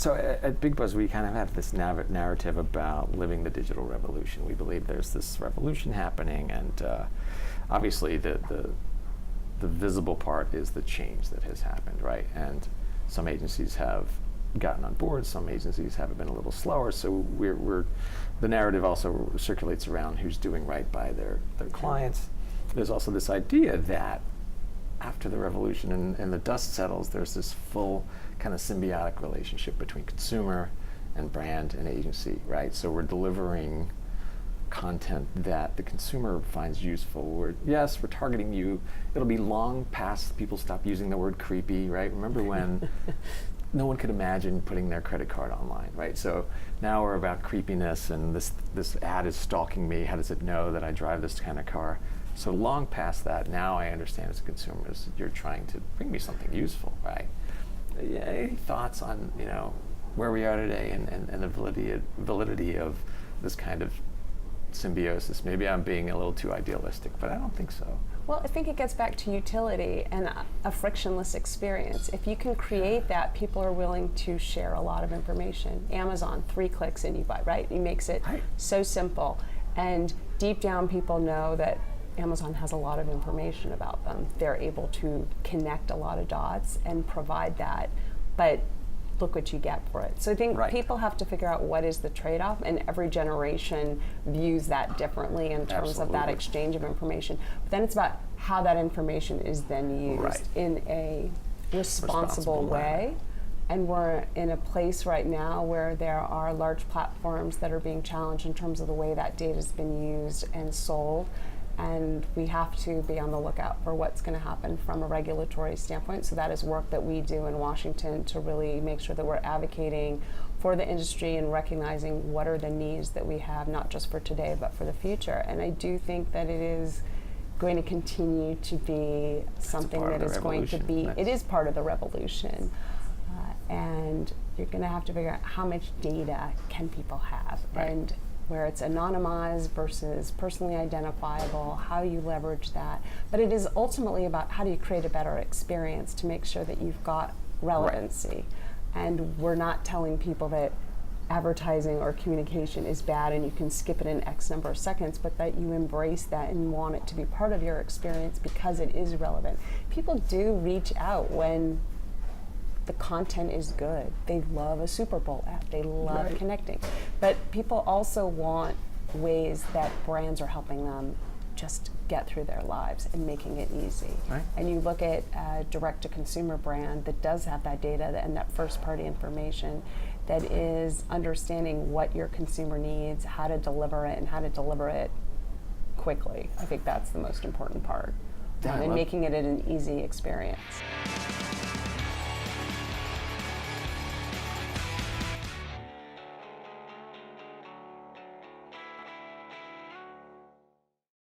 So at Bigbuzz, we kind of have this narrative about living the digital revolution. We believe there's this revolution happening, and obviously the visible part is the change that has happened, right? And some agencies have gotten on board, some agencies have been a little slower, so the narrative also circulates around who's doing right by their clients. There's also this idea that after the revolution and the dust settles, there's this full kind of symbiotic relationship between consumer and brand and agency, right? So we're delivering content that the consumer finds useful. We're targeting you. It'll be long past people stop using the word creepy, right? Remember when no one could imagine putting their credit card online, right? So now we're about creepiness, and this ad is stalking me. How does it know that I drive this kind of car? So long past that, now I understand as a consumer, you're trying to bring me something useful, right? Any thoughts on where we are today and the validity of this kind of symbiosis? Maybe I'm being a little too idealistic, but I don't think so. Well, I think it gets back to utility and a frictionless experience. If you can create that, people are willing to share a lot of information. Amazon, 3 clicks and you buy, right? It makes it so simple. And deep down, people know that Amazon has a lot of information about them. They're able to connect a lot of dots and provide that, but look what you get for it. So I think people have to figure out what is the trade-off, and every generation views that differently in terms of that exchange of information. But then it's about how that information is then used in a responsible way. And we're in a place right now where there are large platforms that are being challenged in terms of the way that data has been used and sold. And we have to be on the lookout for what's going to happen from a regulatory standpoint. So that is work that we do in Washington to really make sure that we're advocating for the industry and recognizing what are the needs that we have, not just for today, but for the future. And I do think that it is going to continue to be something that is going to be, it is part of the revolution. And you're going to have to figure out how much data can people have. And where it's anonymized versus personally identifiable, how you leverage that. But it is ultimately about how do you create a better experience to make sure that you've got relevancy. And we're not telling people that advertising or communication is bad and you can skip it in X number of seconds, but that you embrace that and want it to be part of your experience because it is relevant. People do reach out when the content is good. They love a Super Bowl ad. They love connecting. But people also want ways that brands are helping them just get through their lives and making it easy. And you look at a direct-to-consumer brand that does have that data and that first-party information that is understanding what your consumer needs, how to deliver it, and how to deliver it quickly. I think that's the most important part. And making it an easy experience.